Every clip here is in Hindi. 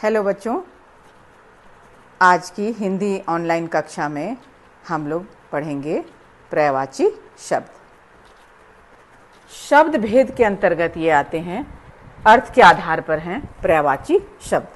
हेलो बच्चों, आज की हिंदी ऑनलाइन कक्षा में हम लोग पढ़ेंगे पर्यायवाची शब्द। शब्द भेद के अंतर्गत ये आते हैं, अर्थ के आधार पर हैं पर्यायवाची शब्द।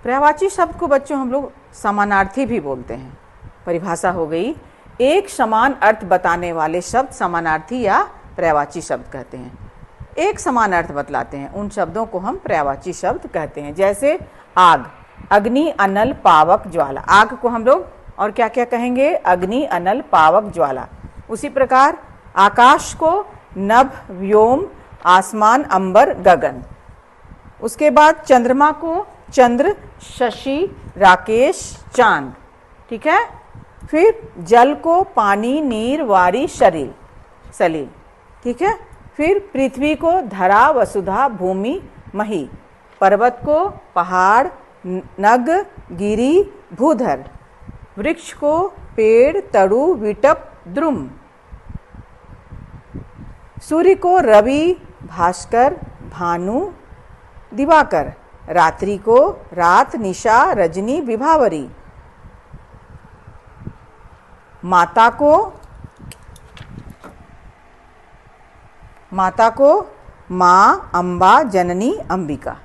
पर्यायवाची शब्द को बच्चों हम लोग समानार्थी भी बोलते हैं। परिभाषा हो गई, एक समान अर्थ बताने वाले शब्द समानार्थी या पर्यायवाची शब्द कहते हैं। एक समान अर्थ बतलाते हैं, उन शब्दों को हम पर्यायवाची शब्द कहते हैं। जैसे आग, अग्नि, अनल, पावक, ज्वाला। आग को हम लोग और क्या क्या कहेंगे? अग्नि, अनल, पावक, ज्वाला। उसी प्रकार आकाश को नभ, व्योम, आसमान, अंबर, गगन। उसके बाद चंद्रमा को चंद्र, शशि, राकेश, चांद। ठीक है। फिर जल को पानी, नीर, वारी, सलील। ठीक है। फिर पृथ्वी को धरा, वसुधा, भूमि, मही। पर्वत को पहाड़, नग, गिरी, भूधर। वृक्ष को पेड़, तरु, विटप, द्रुम। सूर्य को रवि, भास्कर, भानु, दिवाकर। रात्रि को रात, निशा, रजनी, विभावरी। माता को माँ, अम्बा, जननी, अंबिका।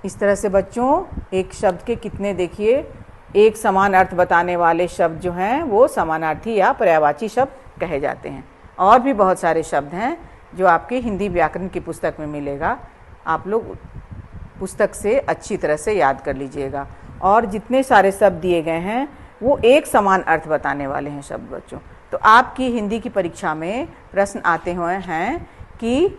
इस तरह से बच्चों एक शब्द के कितने, देखिए, एक समान अर्थ बताने वाले शब्द जो हैं वो समानार्थी या पर्यायवाची शब्द कहे जाते हैं। और भी बहुत सारे शब्द हैं जो आपके हिंदी व्याकरण की पुस्तक में मिलेगा। आप लोग पुस्तक से अच्छी तरह से याद कर लीजिएगा। और जितने सारे शब्द दिए गए हैं वो एक समान अर्थ बताने वाले हैं शब्द बच्चों। तो आपकी हिंदी की परीक्षा में प्रश्न आते हुए हैं कि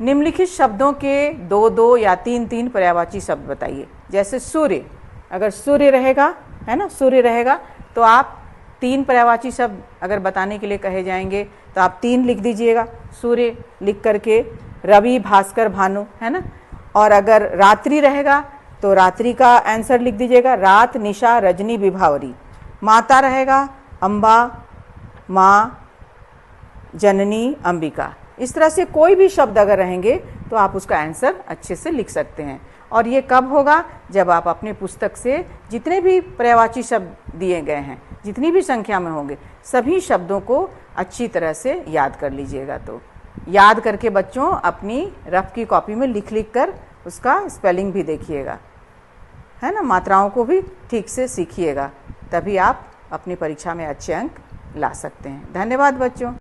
निम्नलिखित शब्दों के 2-2 या 3-3 पर्यायवाची शब्द बताइए। जैसे सूर्य, अगर सूर्य रहेगा, है ना, सूर्य रहेगा तो आप 3 पर्यायवाची शब्द अगर बताने के लिए कहे जाएंगे तो आप 3 लिख दीजिएगा। सूर्य लिख करके रवि, भास्कर, भानु, है ना। और अगर रात्रि रहेगा तो रात्रि का आंसर लिख दीजिएगा, रात, निशा, रजनी, विभावरी। माता रहेगा, अम्बा, माँ, जननी, अंबिका। इस तरह से कोई भी शब्द अगर रहेंगे तो आप उसका आंसर अच्छे से लिख सकते हैं। और ये कब होगा? जब आप अपने पुस्तक से जितने भी पर्यायवाची शब्द दिए गए हैं, जितनी भी संख्या में होंगे, सभी शब्दों को अच्छी तरह से याद कर लीजिएगा। तो याद करके बच्चों अपनी रफ की कॉपी में लिख कर उसका स्पेलिंग भी देखिएगा, है ना। मात्राओं को भी ठीक से सीखिएगा, तभी आप अपनी परीक्षा में अच्छे अंक ला सकते हैं। धन्यवाद बच्चों।